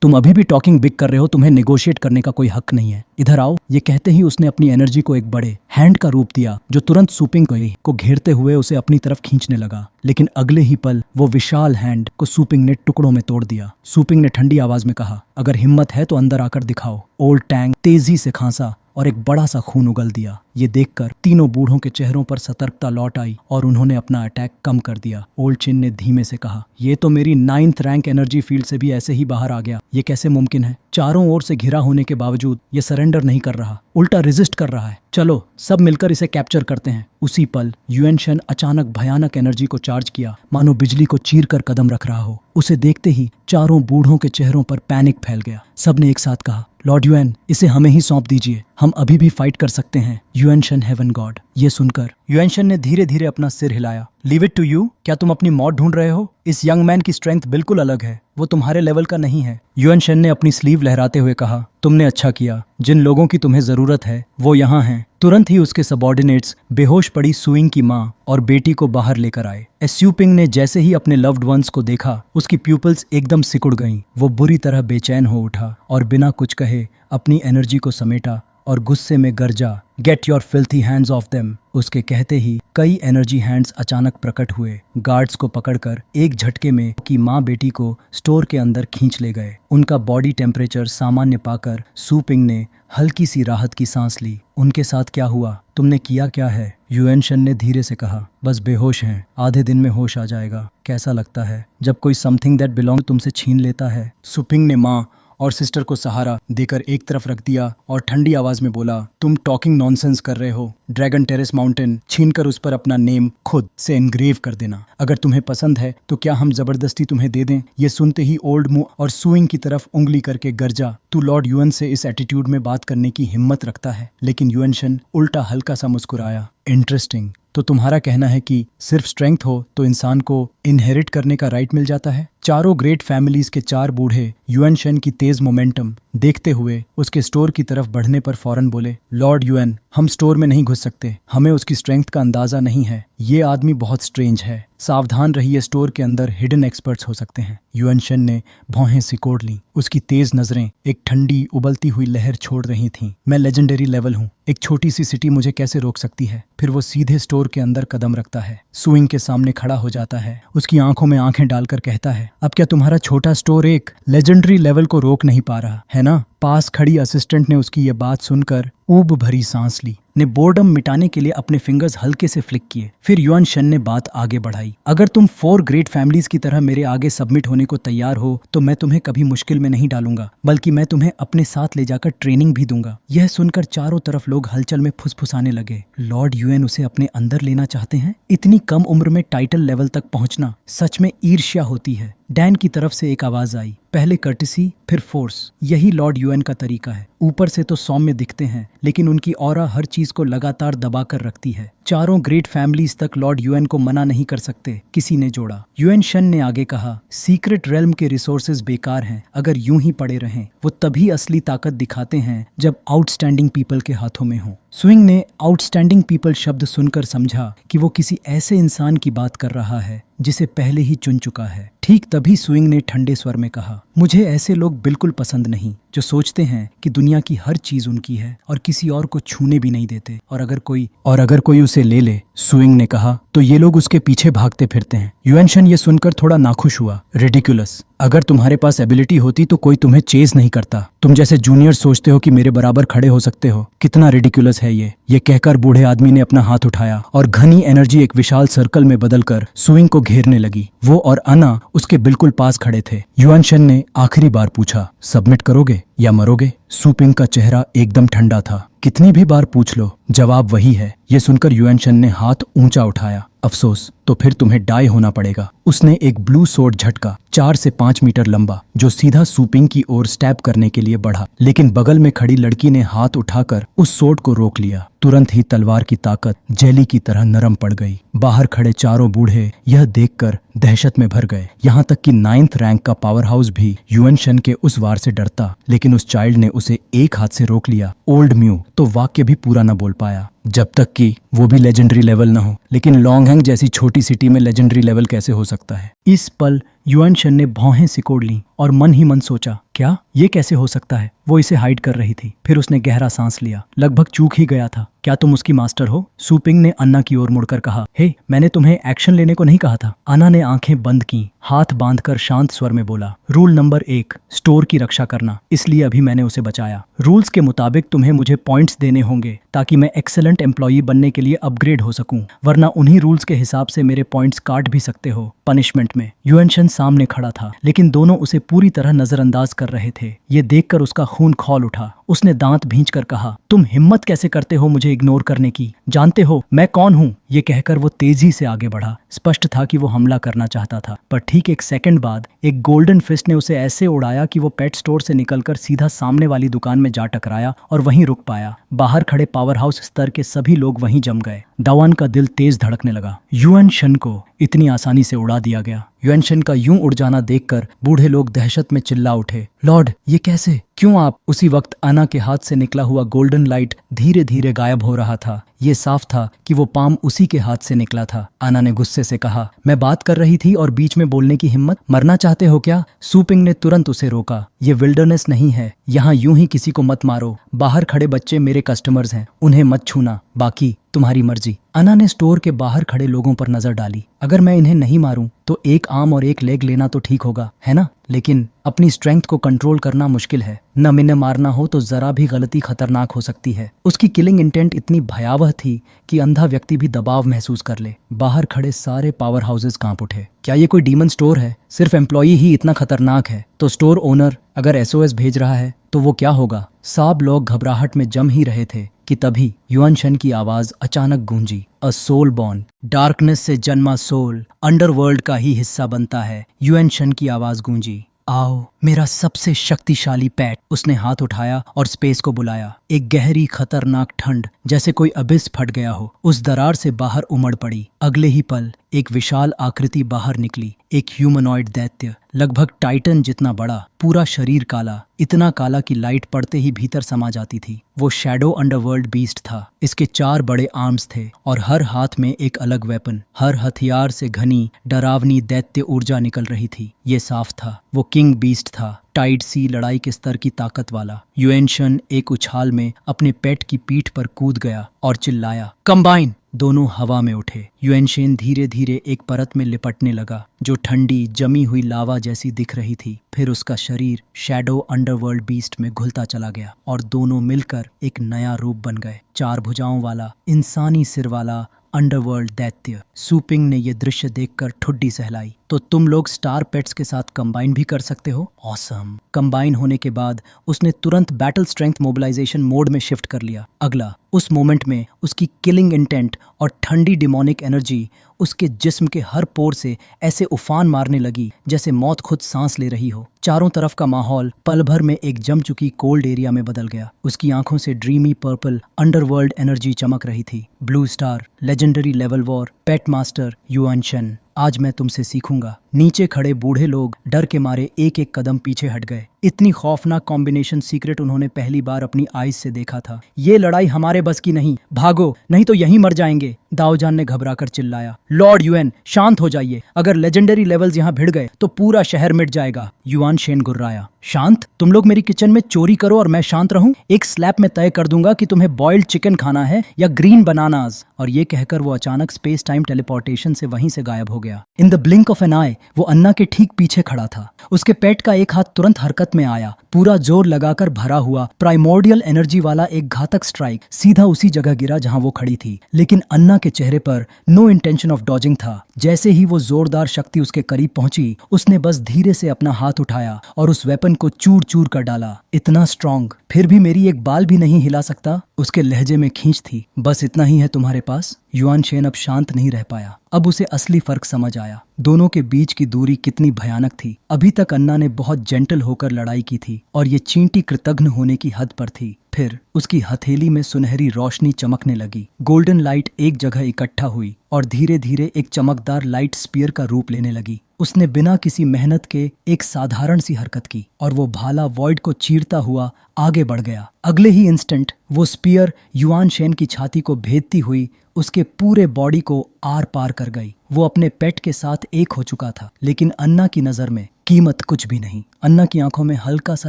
तुम अभी भी टॉकिंग बिग कर रहे हो, तुम्हें नेगोशिएट करने का कोई हक नहीं है, इधर आओ। ये कहते ही उसने अपनी एनर्जी को एक बड़े हैंड का रूप दिया जो तुरंत सूपिंग को घेरते हुए उसे अपनी तरफ खींचने लगा। लेकिन अगले ही पल वो विशाल हैंड को सूपिंग ने टुकड़ों में तोड़ दिया। सूपिंग ने ठंडी आवाज में कहा, अगर हिम्मत है तो अंदर आकर दिखाओ। ओल्ड टैंग तेजी से खांसा और एक बड़ा सा खून उगल दिया। ये देखकर तीनों बूढ़ों के चेहरों पर सतर्कता लौट आई और उन्होंने अपना अटैक कम कर दिया। ओल्ड चिन ने धीमे से कहा, ये तो मेरी 9th रैंक एनर्जी फील्ड से भी ऐसे ही बाहर आ गया। ये कैसे मुमकिन है? चारों ओर से घिरा होने के बावजूद ये सरेंडर नहीं कर रहा, उल्टा रेजिस्ट कर रहा है। चलो सब मिलकर इसे कैप्चर करते हैं। उसी पल युएन शन अचानक भयानक एनर्जी को चार्ज किया, मानो बिजली को चीर कर कदम रख रहा हो। उसे देखते ही चारों बूढ़ों के चेहरों पर पैनिक फैल गया। सबने एक साथ कहा, लॉर्ड युएन, इसे हमें ही सौंप दीजिए, हम अभी भी फाइट कर सकते हैं। युएन शन हेवन गॉड। ये सुनकर युएन शन ने धीरे धीरे अपना सिर हिलाया। लीव इट टू यू, क्या तुम अपनी मौत ढूंढ रहे हो? इस यंग मैन की स्ट्रेंथ बिल्कुल अलग है, वो तुम्हारे लेवल का नहीं है। युएन शन ने अपनी स्लीव लहराते हुए कहा, तुमने अच्छा किया, जिन लोगों की तुम्हें जरूरत है वो यहाँ हैं। तुरंत ही उसके सबॉर्डिनेट्स बेहोश पड़ी सुइंग की माँ और बेटी को बाहर लेकर आए। एस्यूपिंग ने जैसे ही अपने लव्ड वंस को देखा, उसकी प्यूपल्स एकदम सिकुड़ गईं। वो बुरी तरह बेचैन हो उठा और बिना कुछ कहे अपनी एनर्जी को समेटा और गुस्से में गरजा, get your filthy hands of them. उसके कहते ही कई एनर्जी हैंड्स अचानक प्रकट हुए। गार्ड्स को पकड़कर एक झटके में की माँ बेटी को स्टोर के अंदर खींच ले गए। उनका बॉडी टेम्परेचर सामान्य पाकर सूपिंग ने हल्की सी राहत की सांस ली। उनके साथ क्या हुआ? तुमने किया क्या है? युएन शन ने धीरे से कहा, बस बेहोश हैं, आधे दिन में होश आ जाएगा। कैसा लगता है जब कोई समथिंग दैट बिलोंग तुमसे छीन लेता है? सुपिंग ने माँ और सिस्टर को सहारा देकर एक तरफ रख दिया और ठंडी आवाज में बोला, तुम टॉकिंग नॉनसेंस कर रहे हो। ड्रैगन टेरेस माउंटेन छीनकर उस पर अपना नेम खुद से एनग्रेव कर देना। अगर तुम्हें पसंद है तो क्या हम जबरदस्ती तुम्हें दे दें? ये सुनते ही ओल्ड मुंह और सुइंग की तरफ उंगली करके गरजा, तू लॉर्ड युएन से इस एटीट्यूड में बात करने की हिम्मत रखता है? लेकिन युएन शन उल्टा हल्का सा मुस्कुराया। इंटरेस्टिंग, तो तुम्हारा कहना है कि सिर्फ स्ट्रेंथ हो तो इंसान को इनहेरिट करने का राइट मिल जाता है? चारों ग्रेट फैमिलीज के चार बूढ़े युएन शन की तेज मोमेंटम देखते हुए उसके स्टोर की तरफ बढ़ने पर फौरन बोले, लॉर्ड युएन, हम स्टोर में नहीं घुस सकते, हमें उसकी स्ट्रेंथ का अंदाजा नहीं है। ये आदमी बहुत स्ट्रेंज है, सावधान रहिए, स्टोर के अंदर हिडन एक्सपर्ट्स हो सकते हैं। युएन शन ने भौहें सिकोड़ ली। उसकी तेज नजरें एक ठंडी उबलती हुई लहर छोड़ रही थीं। मैं लेजेंडरी लेवल हूँ, एक छोटी सी सिटी मुझे कैसे रोक सकती है? फिर वो सीधे स्टोर के अंदर कदम रखता है, सुइंग के सामने खड़ा हो जाता है, उसकी आंखों में आंखें डालकर कहता है, अब क्या तुम्हारा छोटा स्टोर एक लेजेंडरी लेवल को रोक नहीं पा रहा है ना? पास खड़ी असिस्टेंट ने उसकी ये बात सुनकर ऊब भरी सांस ली, ने बोर्डम मिटाने के लिए अपने फिंगर्स हल्के से फ्लिक किए। फिर युएन शन ने बात आगे बढ़ाई, अगर तुम 4 ग्रेट फैमिलीज की तरह मेरे आगे सबमिट होने को तैयार हो तो मैं तुम्हें कभी मुश्किल में नहीं डालूंगा, बल्कि मैं तुम्हें अपने साथ ले जाकर ट्रेनिंग भी दूंगा। यह सुनकर चारों तरफ लोग हलचल में फुसफुसाने लगे। लॉर्ड युएन उसे अपने अंदर लेना चाहते हैं? इतनी कम उम्र में टाइटल लेवल तक पहुंचना सच में ईर्ष्या होती है। डैन की तरफ से एक आवाज आई, पहले कर्टिसी फिर फोर्स, यही लॉर्ड युएन का तरीका है। ऊपर से तो सौम्य दिखते हैं लेकिन उनकी ऑरा हर चीज को लगातार दबा कर रखती है। चारों ग्रेट फैमिलीज तक लॉर्ड युएन को मना नहीं कर सकते, किसी ने जोड़ा। युएन शन ने आगे कहा, सीक्रेट रेल्म के रिसोर्सेज बेकार हैं, अगर यूं ही पड़े रहें। वो तभी असली ताकत दिखाते हैं जब आउटस्टैंडिंग पीपल के हाथों में हो। सुइंग ने आउटस्टैंडिंग पीपल शब्द सुनकर समझा कि वो किसी ऐसे इंसान की बात कर रहा है जिसे पहले ही चुन चुका है। ठीक तभी सुइंग ने ठंडे स्वर में कहा, मुझे ऐसे लोग बिल्कुल पसंद नहीं जो सोचते हैं कि दुनिया की हर चीज उनकी है और किसी और को छूने भी नहीं देते, और अगर कोई उसे ले ले, सुइंग ने कहा, तो ये लोग उसके पीछे भागते फिरते हैं। युएन शन ये सुनकर थोड़ा नाखुश हुआ। रिडिकुलस, अगर तुम्हारे पास एबिलिटी होती तो कोई तुम्हें चेज नहीं करता। तुम जैसे जूनियर सोचते हो कि मेरे बराबर खड़े हो सकते हो, कितना रिडिकुलस है ये कहकर बूढ़े आदमी ने अपना हाथ उठाया और घनी एनर्जी एक विशाल सर्कल में बदलकर सुइंग को घेरने लगी। वो और अन्ना उसके बिल्कुल पास खड़े थे। युएन शन ने आखिरी बार पूछा, सबमिट करोगे या मरोगे? सुपिंग का चेहरा एकदम ठंडा था। कितनी भी बार पूछ लो, जवाब वही है। ये सुनकर युएन शन ने हाथ ऊंचा उठाया, अफसोस, तो फिर तुम्हें डाई होना पड़ेगा। उसने एक ब्लू सोर्ड झटका 4 से 5 मीटर लंबा जो सीधा सुपिंग की ओर स्टैब करने के लिए बढ़ा, लेकिन बगल में खड़ी लड़की ने हाथ उठाकर उस सोर्ड को रोक लिया। तुरंत ही तलवार की ताकत जेली की तरह नरम पड़ गई। बाहर खड़े चारों बूढ़े यह देखकर दहशत में भर गए। यहाँ तक कि 9th रैंक का पावर हाउस भी युएन शन के उस वार से डरता, लेकिन उस चाइल्ड ने उसे एक हाथ से रोक लिया। ओल्ड म्यू तो वाक्य भी पूरा न बोल पाया। जब तक कि वो भी लेजेंडरी लेवल ना हो। लेकिन लॉन्गहैंग जैसी छोटी सिटी में लेजेंडरी लेवल कैसे हो सकता है? इस पल युआन शन ने भौहें सिकोड़ लीं और मन ही मन सोचा, क्या ये कैसे हो सकता है? वो इसे हाइड कर रही थी। फिर उसने गहरा सांस लिया, लगभग चूक ही गया था। क्या तुम उसकी मास्टर हो? सुपिंग ने अन्ना की ओर मुड़कर कहा। हे, मैंने तुम्हें एक्शन लेने को नहीं कहा था। अन्ना ने आंखें बंद की, हाथ बांधकर शांत स्वर में बोला, रूल नंबर 1, स्टोर की रक्षा करना, इसलिए अभी मैंने उसे बचाया। रूल्स के मुताबिक तुम्हें मुझे पॉइंट्स देने होंगे ताकि मैं एक्सेलेंट एम्प्लॉई बनने के लिए अपग्रेड हो सकूं, वरना उन्हीं रूल्स के हिसाब से मेरे पॉइंट्स काट भी सकते हो पनिशमेंट में। युआन शन सामने खड़ा था, लेकिन दोनों उसे पूरी तरह नजरअंदाज कर रहे थे। ये देखकर उसका खून खौल उठा। उसने दांत भींचकर कहा, तुम हिम्मत कैसे करते हो मुझे इग्नोर करने की? जानते हो मैं कौन हूँ? ये कहकर वो तेजी से आगे बढ़ा। स्पष्ट था कि वो हमला करना चाहता था, पर ठीक एक सेकंड बाद एक गोल्डन फिस्ट ने उसे ऐसे उड़ाया कि वो पेट स्टोर से निकलकर सीधा सामने वाली दुकान में जा टकराया और वहीं रुक पाया। बाहर खड़े पावर हाउस स्तर के सभी लोग वहीं जम गए। दावान का दिल तेज धड़कने लगा। युआन शन को इतनी आसानी से उड़ा दिया गया। युआन शन का यूं उड़ जाना देखकर बूढ़े लोग दहशत में चिल्ला उठे, लॉर्ड ये कैसे? क्यों आप? उसी वक्त अन्ना के हाथ से निकला हुआ गोल्डन लाइट धीरे धीरे गायब हो रहा था। ये साफ था कि वो पाम उसी के हाथ से निकला था। अन्ना ने गुस्से से कहा, मैं बात कर रही थी और बीच में बोलने की हिम्मत? मरना चाहते हो क्या? सुपिंग ने तुरंत उसे रोका। ये विल्डरनेस नहीं है, यहाँ यूं ही किसी को मत मारो। बाहर खड़े बच्चे मेरे कस्टमर्स हैं, उन्हें मत छूना, बाकी तुम्हारी मर्जी। अन्ना ने स्टोर के बाहर खड़े लोगों पर नजर डाली। अगर मैं इन्हें नहीं मारूं तो एक आर्म और एक लेग लेना तो ठीक होगा, है ना? लेकिन अपनी स्ट्रेंथ को कंट्रोल करना मुश्किल है। न इन्हें मारना हो तो जरा भी गलती खतरनाक हो सकती है। उसकी किलिंग इंटेंट इतनी भयावह थी कि अंधा व्यक्ति भी दबाव महसूस कर ले। बाहर खड़े सारे पावर हाउसेस कांप उठे। क्या ये कोई डीमन स्टोर है? सिर्फ एम्प्लॉई ही इतना खतरनाक है तो स्टोर ओनर अगर एसओएस भेज रहा है तो वो क्या होगा? सब लोग घबराहट में जम ही रहे थे कि तभी युआन शन की आवाज अचानक गूंजी, अ सोल बॉर्न। डार्कनेस से जन्मा सोल अंडरवर्ल्ड का ही हिस्सा बनता है। युआन शन की आवाज गूंजी, आओ मेरा सबसे शक्तिशाली पेट। उसने हाथ उठाया और स्पेस को बुलाया। एक गहरी खतरनाक ठंड, जैसे कोई अबिस फट गया हो, उस दरार से बाहर उमड़ पड़ी। अगले ही पल एक विशाल आकृति बाहर निकली। एक ह्यूमनॉइड दैत्य, लगभग टाइटन जितना बड़ा, पूरा शरीर काला, इतना काला कि लाइट पड़ते ही भीतर समा जाती थी। वो शैडो अंडरवर्ल्ड बीस्ट था। इसके 4 बड़े आर्म्स थे और हर हाथ में एक अलग वेपन। हर हथियार से घनी डरावनी दैत्य ऊर्जा निकल रही थी। ये साफ था वो किंग बीस्ट था, टाइड सी लड़ाई के स्तर की ताकत वाला। युआन शन एक उछाल में अपने पेट की पीठ पर कूद गया और चिल्लाया, कंबाइन! दोनों हवा में उठे। युआन शन धीरे धीरे एक परत में लिपटने लगा जो ठंडी जमी हुई लावा जैसी दिख रही थी। फिर उसका शरीर शैडो अंडरवर्ल्ड बीस्ट में घुलता चला गया और दोनों मिलकर एक नया रूप बन गए। 4 भुजाओं वाला, इंसानी सिर वाला अंडरवर्ल्ड दैत्य। सुपिंग ने यह दृश्य देखकर ठुड्डी सहलाई। तो तुम लोग स्टार पेट्स के साथ कंबाइन भी कर सकते हो? ऑसम। कंबाइन होने के बाद उसने तुरंत बैटल स्ट्रेंथ मोबिलाइजेशन मोड में शिफ्ट कर लिया। अगला, उस मोमेंट में उसकी किलिंग इंटेंट और ठंडी डिमोनिक एनर्जी उसके जिस्म के हर पोर से ऐसे उफान मारने लगी जैसे मौत खुद सांस ले रही हो। चारों तरफ का माहौल पल भर में एक जम चुकी कोल्ड एरिया में बदल गया। उसकी आंखों से ड्रीमी पर्पल अंडरवर्ल्ड एनर्जी चमक रही थी। Blue star, legendary level war, pet master युआन शन, आज मैं तुमसे सीखूंगा। नीचे खड़े बूढ़े लोग डर के मारे एक एक कदम पीछे हट गए। इतनी खौफनाक कॉम्बिनेशन सीक्रेट उन्होंने पहली बार अपनी आईज से देखा था। ये लड़ाई हमारे बस की नहीं, भागो नहीं तो यहीं मर जाएंगे। दाओजान ने घबराकर चिल्लाया, लॉर्ड युएन शांत हो जाइए, अगर लेजेंडरी लेवल्स यहाँ भिड़ गए तो पूरा शहर मिट जाएगा। युआन शेन गुर्राया, शांत? तुम लोग मेरी किचन में चोरी करो और मैं शांत रहूं? एक स्लैप में तय कर दूंगा कि तुम्हें बॉइल्ड चिकन खाना है या ग्रीन बनानास। और ये कहकर वो अचानक स्पेस टाइम टेलीपोर्टेशन से वहीं से गायब हो गया। In the blink of an eye वो अन्ना के ठीक पीछे खड़ा था। उसके पेट का एक हाथ तुरंत हरकत में आया। पूरा जोर लगाकर भरा हुआ प्राइमोर्डियल एनर्जी वाला एक घातक स्ट्राइक सीधा उसी जगह गिरा जहां वो खड़ी थी। लेकिन अन्ना के चेहरे पर नो इंटेंशन ऑफ डॉजिंग था। जैसे ही वो जोरदार शक्ति उसके करीब पहुंची, उसने बस धीरे से अपना हाथ उठाया और उस वेपन को चूर चूर कर डाला। इतना स्ट्रॉन्ग, फिर भी मेरी एक बाल भी नहीं हिला सकता? उसके लहजे में खींच थी। बस इतना ही है तुम्हारे पास? युआन शेन अब शांत नहीं रह पाया। अब उसे असली फर्क समझ आया। दोनों के बीच की दूरी कितनी भयानक थी। अभी तक अन्ना ने बहुत जेंटल होकर लड़ाई की थी और ये चींटी कृतघ्न होने की हद पर थी। फिर उसकी हथेली में सुनहरी रोशनी चमकने लगी। गोल्डन लाइट एक जगह इकट्ठा हुई और धीरे धीरे एक चमकदार लाइट स्पीयर का रूप लेने लगी। उसने बिना किसी मेहनत के एक साधारण सी हरकत की और वो भाला वॉइड को चीरता हुआ आगे बढ़ गया। अगले ही इंस्टेंट वो स्पीयर युआन शेन की छाती को भेदती हुई उसके पूरे बॉडी को आर पार कर गई। वो अपने पेट के साथ एक हो चुका था, लेकिन अन्ना की नजर में कीमत कुछ भी नहीं। अन्ना की आंखों में हल्का सा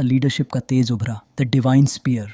लीडरशिप का तेज उभरा। The divine spear.